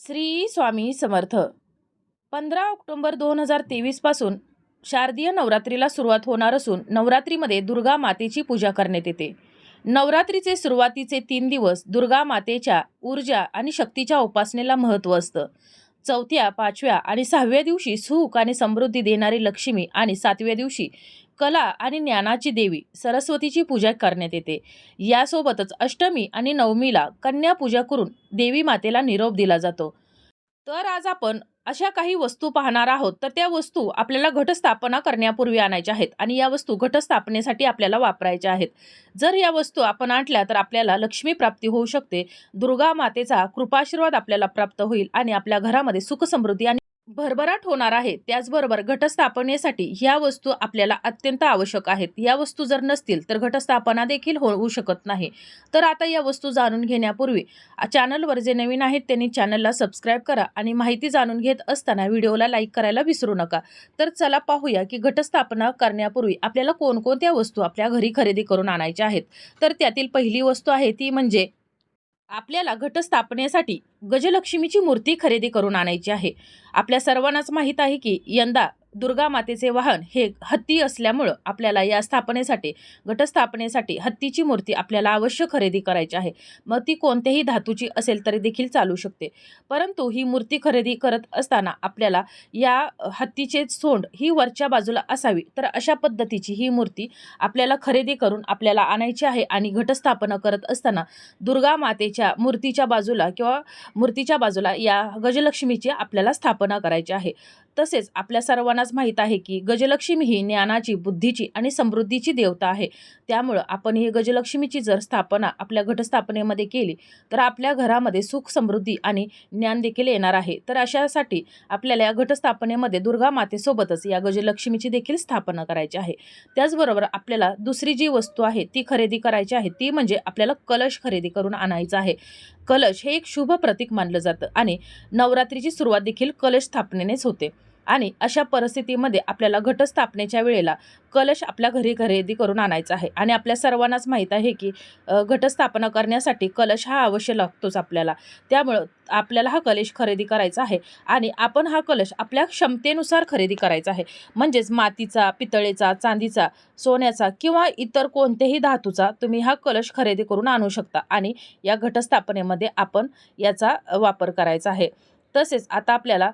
Shri Swami Samarth. 15 October 2023 पासून शारदीय नवरात्रीला सुरुवात होणार असून नवरात्रीमध्ये दुर्गा मातेची पूजा करण्यात येते. नवरात्रीचे सुरुवातीचे 3 दिवस दुर्गा मातेच्या ऊर्जा आणि शक्तीच्या उपासनेला महत्त्व असतं. चौथ्या, 5व्या आणि 6व्या दिवशी सुख आणि समृद्धी देणारी लक्ष्मी आणि 7व्या दिवशी कला आणि ज्ञानाची देवी सरस्वतीची पूजा करण्यात येते. यासोबतच अष्टमी आणि नवमीला कन्या पूजा करून देवी मातेला निरोप दिला जातो. तर आज आपण अशा काही वस्तू पाहणार आहोत. तर त्या वस्तू आपल्याला घटस्थापना करण्यापूर्वी आणायच्या आहेत आणि या वस्तू घटस्थापनेसाठी आपल्याला वापरायच्या आहेत. जर या वस्तू आपण आणल्या तर आपल्याला लक्ष्मी प्राप्ती होऊ शकते. दुर्गा मातेचा कृपाशीर्वाद आपल्याला प्राप्त होईल आणि आपल्या घरामध्ये सुख समृद्धी आणि भरभराट होणार आहे. त्याचबरोबर घटस्थापनेसाठी ह्या वस्तू आपल्याला अत्यंत आवश्यक आहेत. या वस्तू जर नसतील तर घटस्थापना देखील होऊ शकत नाही. तर आता या वस्तू जाणून घेण्यापूर्वी चॅनलवर जे नवीन आहेत त्यांनी चॅनलला सबस्क्राईब करा आणि माहिती जाणून घेत असताना व्हिडिओला लाईक करायला विसरू नका. तर चला पाहूया की घटस्थापना करण्यापूर्वी आपल्याला कोणकोणत्या वस्तू आपल्या घरी खरेदी करून आणायच्या आहेत. तर त्यातील पहिली वस्तू आहे ती म्हणजे आपल्याला घटस्थापनेसाठी गजलक्ष्मीची मूर्ती खरेदी करून आणायची आहे. आपल्या सर्वांनाच माहीत आहे की यंदा दुर्गा मातेचे वाहन हे हत्ती असल्यामुळं आपल्याला या स्थापनेसाठी घटस्थापनेसाठी हत्तीची मूर्ती आपल्याला अवश्य खरेदी करायची आहे. मग ती कोणत्याही धातूची असेल तरी देखील चालू शकते. परंतु ही मूर्ती खरेदी करत असताना आपल्याला या हत्तीचे सोंड ही वरच्या बाजूला असावी. तर अशा पद्धतीची ही मूर्ती आपल्याला खरेदी करून आपल्याला आणायची आहे आणि घटस्थापना करत असताना दुर्गा मातेच्या मूर्तीच्या बाजूला किंवा मूर्तीच्या बाजूला या गजलक्ष्मीची आपल्याला स्थापना करायची आहे. तसेच आपल्या सर्वांनाच माहीत आहे की गजलक्ष्मी ही ज्ञानाची, बुद्धीची आणि समृद्धीची देवता आहे. त्यामुळं आपण ही गजलक्ष्मीची जर स्थापना आपल्या घटस्थापनेमध्ये केली तर आपल्या घरामध्ये सुख, समृद्धी आणि ज्ञान देखील येणार आहे. तर अशासाठी आपल्याला या घटस्थापनेमध्ये दुर्गा मातेसोबतच या गजलक्ष्मीची देखील स्थापना करायची आहे. त्याचबरोबर आपल्याला दुसरी जी वस्तू आहे ती खरेदी करायची आहे ती म्हणजे आपल्याला कलश खरेदी करून आणायचा आहे. कलश हे एक शुभ प्रतीक मानलं जातं आणि नवरात्रीची सुरुवात देखील कलश स्थापनेनेच होते. आणि अशा परिस्थितीमध्ये आपल्याला घटस्थापनेच्या वेळेला कलश आपल्या घरी खरेदी करून आणायचा आहे. आणि आपल्या सर्वांनाच माहीत आहे की घटस्थापना करण्यासाठी कलश हा अवश्य लागतोच आपल्याला. त्यामुळं आपल्याला हा कलश खरेदी करायचा आहे आणि आपण हा कलश आपल्या क्षमतेनुसार खरेदी करायचा आहे. म्हणजेच मातीचा, पितळेचा, चांदीचा, सोन्याचा किंवा इतर कोणत्याही धातूचा तुम्ही हा कलश खरेदी करून आणू शकता आणि या घटस्थापनेमध्ये आपण याचा वापर करायचा आहे. तसेच आता आपल्याला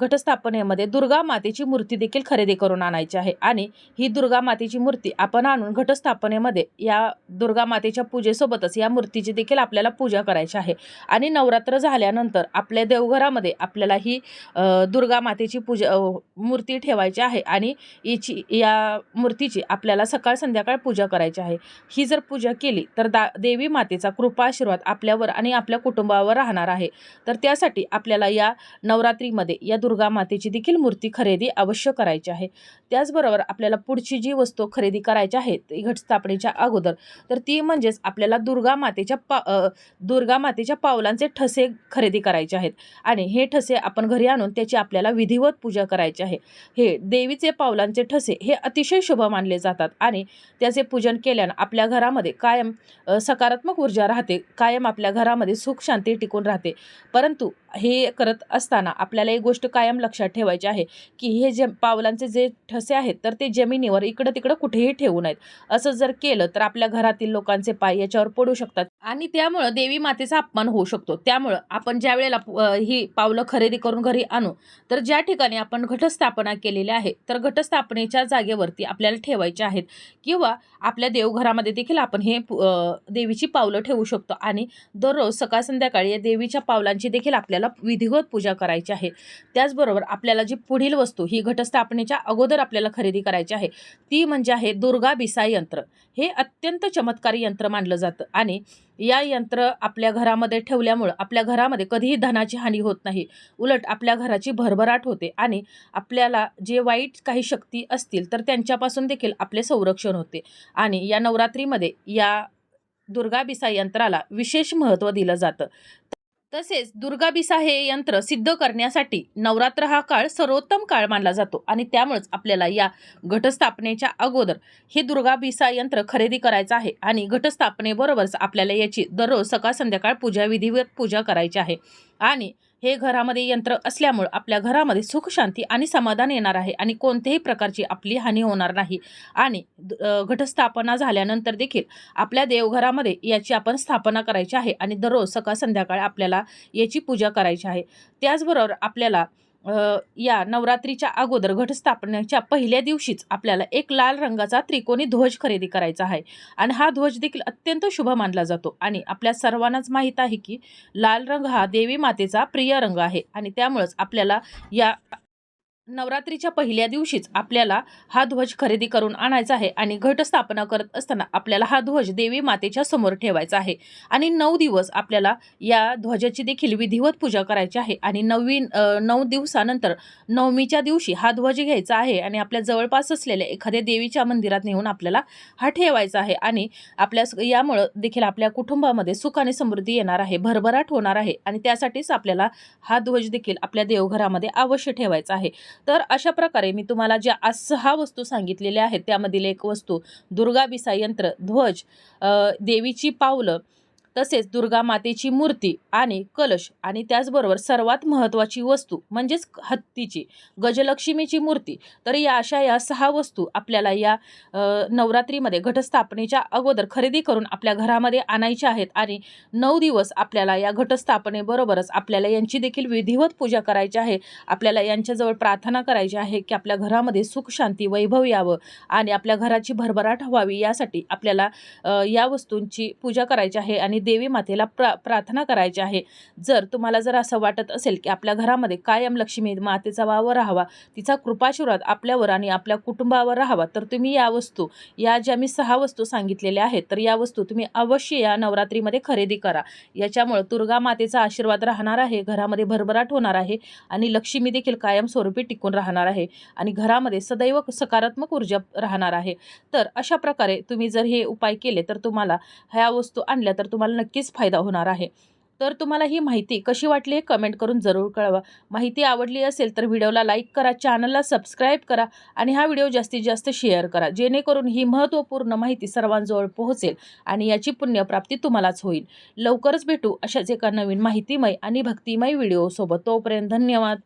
घटस्थापनेमध्ये दुर्गा मातेची मूर्ती देखील खरेदी करून आणायची आहे आणि ही दुर्गा मातेची मूर्ती आपण आणून घटस्थापनेमध्ये या दुर्गा मातेच्या पूजेसोबतच या मूर्तीची देखील आपल्याला पूजा करायची आहे. आणि नवरात्र झाल्यानंतर आपल्या देवघरामध्ये आपल्याला ही दुर्गा मातेची मूर्ती ठेवायची आहे आणि या मूर्तीची आपल्याला सकाळ संध्याकाळ पूजा करायची आहे. ही जर पूजा केली तर देवी मातेचा कृपा आशीर्वाद आपल्यावर आणि आपल्या कुटुंबावर राहणार आहे. तर त्यासाठी आपल्याला या नवरात्रीमध्ये या दुर्गा मातेची देखील मूर्ती खरेदी अवश्य करायची आहे. त्याचबरोबर आपल्याला पुढची जी वस्तू खरेदी करायची आहे घटस्थापनेच्या अगोदर तर ती म्हणजेच आपल्याला दुर्गा मातेच्या पावलांचे ठसे खरेदी करायचे आहेत आणि हे ठसे आपण घरी आणून त्याची आपल्याला विधिवत पूजा करायची आहे. हे देवीचे पावलांचे ठसे हे अतिशय शुभ मानले जातात आणि त्याचे पूजन केल्यानं आपल्या घरामध्ये कायम सकारात्मक ऊर्जा राहते. कायम आपल्या घरामध्ये सुख शांती टिकून राहते. परंतु हे करत असताना आपल्याला एक गोष्ट कायम लक्षात ठेवायची आहे की हे जे पावलांचे जे ठसे आहेत तर ते जमिनीवर इकडं तिकडं कुठेही ठेवू नयेत. असं जर केलं तर आपल्या घरातील लोकांचे पाय याच्यावर पडू शकतात आणि त्यामुळं देवी मातेचा अपमान होऊ शकतो. त्यामुळं आपण ज्या वेळेला ही पावलं खरेदी करून घरी आणू तर ज्या ठिकाणी आपण घटस्थापना केलेली आहे तर घटस्थापनेच्या जागेवरती आपल्याला ठेवायचे आहेत किंवा आपल्या देवघरामध्ये देखील आपण हे देवीची पावलं ठेवू शकतो आणि दररोज सकाळ संध्याकाळी या देवीच्या पावलांची देखील आपल्याला विधिवत पूजा करायची आहे. त्याचबरोबर आपल्याला जी पुढील वस्तू ही घटस्थापनेच्या अगोदर आपल्याला खरेदी करायची आहे ती म्हणजे आहे दुर्गा बिसा यंत्र. हे अत्यंत चमत्कारी यंत्र मानलं जातं आणि या यंत्र आपल्या घरामध्ये ठेवल्यामुळं आपल्या घरामध्ये कधीही धनाची हानी होत नाही. उलट आपल्या घराची भरभराट होते आणि आपल्याला जे वाईट काही शक्ती असतील तर त्यांच्यापासून देखील आपले संरक्षण होते. आणि या नवरात्रीमध्ये या दुर्गा बिसा यंत्राला विशेष महत्त्व दिलं जातं. तसेच दुर्गाबिसा हे यंत्र सिद्ध करण्यासाठी नवरात्र हा काळ सर्वोत्तम काळ मानला जातो आणि त्यामुळेच आपल्याला या घटस्थापनेच्या अगोदर हे दुर्गाबिसा यंत्र खरेदी करायचं आहे आणि घटस्थापनेबरोबरच आपल्याला याची दररोज सकाळ संध्याकाळ विधिवत पूजा करायची आहे आणि हे घरामध्ये यंत्र असल्यामुळे आपल्या घरामध्ये सुख शांती आणि समाधान येणार आहे आणि कोणत्याही प्रकारची आपली हानी होणार नाही आणि घटस्थापना झाल्यानंतर देखील आपल्या देवघरामध्ये याची आपण स्थापना करायची आहे आणि दररोज सकाळ संध्याकाळ आपल्याला याची पूजा करायची आहे. त्याचबरोबर आपल्याला या नवरात्रीच्या अगोदर घटस्थापनेच्या पहिल्या दिवशीच आपल्याला एक लाल रंगाचा त्रिकोणी ध्वज खरेदी करायचा आहे आणि हा ध्वज देखील अत्यंत शुभ मानला जातो आणि आपल्या सर्वांनाच माहीत आहे की लाल रंग हा देवी मातेचा प्रिय रंग आहे आणि त्यामुळेच आपल्याला या नवरात्रीच्या पहिल्या दिवशीच आपल्याला हा ध्वज खरेदी करून आणायचा आहे आणि घटस्थापना करत असताना आपल्याला हा ध्वज देवी मातेच्या समोर ठेवायचा आहे आणि 9 दिवस आपल्याला या ध्वजाची देखील विधिवत पूजा करायची आहे आणि 9 दिवसानंतर नवमीच्या दिवशी हा ध्वज घ्यायचा आहे आणि आपल्या जवळपास असलेल्या एखाद्या देवीच्या मंदिरात नेऊन आपल्याला हा ठेवायचा आहे आणि यामुळं देखील आपल्या कुटुंबामध्ये सुख आणि समृद्धी येणार आहे, भरभराट होणार आहे आणि त्यासाठीच आपल्याला हा ध्वज देखील आपल्या देवघरामध्ये अवश्य ठेवायचा आहे. तर अशा प्रकारे मी तुम्हाला ज्या आज 6 वस्तू सांगितलेल्या आहेत त्यामधील एक वस्तू दुर्गाबिसा यंत्र, ध्वज, देवीची पावलं, तसेच दुर्गा मातेची मूर्ती आणि कलश आणि त्याचबरोबर सर्वात महत्त्वाची वस्तू म्हणजेच हत्तीची गजलक्ष्मीची मूर्ती. तर या 6 वस्तू आपल्याला या नवरात्रीमध्ये घटस्थापनेच्या अगोदर खरेदी करून आपल्या घरामध्ये आणायच्या आहेत आणि 9 दिवस आपल्याला या घटस्थापनेबरोबरच आपल्याला यांची देखील विधिवत पूजा करायची आहे. आपल्याला यांच्याजवळ प्रार्थना करायची आहे की आपल्या घरामध्ये सुख शांती वैभव यावं आणि आपल्या घराची भरभराट व्हावी यासाठी आपल्याला या वस्तूंची पूजा करायची आहे आणि देवी मातेला प्रार्थना करायची आहे. जर असं वाटत असेल की आपल्या घरामध्ये कायम लक्ष्मी मातेचा वावर राहावा, तिचा कृपाशीर्वाद आपल्यावर आणि आपल्या कुटुंबावर राहावा, तर तुम्ही या ज्या मी 6 वस्तू सांगितलेल्या आहेत तर या वस्तू तुम्ही अवश्य या नवरात्रीमध्ये खरेदी करा. याच्यामुळे दुर्गा मातेचा आशीर्वाद राहणार आहे, घरामध्ये भरभराट होणार आहे आणि लक्ष्मी देखील कायमस्वरूपी टिकून राहणार आहे आणि घरामध्ये सदैव सकारात्मक ऊर्जा राहणार आहे. तर अशा प्रकारे तुम्ही जर हे उपाय केले तर तुम्हाला ह्या वस्तू आणल्या तर तुम्हाला नक्कीच फायदा होणार आहे. तर तुम्हाला ही माहिती कशी वाटली हे कमेंट करून जरूर कळवा. माहिती आवडली असेल तर व्हिडिओला लाईक करा, चॅनलला सबस्क्राईब करा आणि हा व्हिडिओ जास्तीत जास्त शेअर करा, जेणेकरून ही महत्त्वपूर्ण माहिती सर्वांजवळ पोहोचेल आणि याची पुण्यप्राप्ती तुम्हालाच होईल. लवकरच भेटू अशाच एका नवीन माहितीमय आणि भक्तिमय व्हिडिओसोबत. तोपर्यंत धन्यवाद.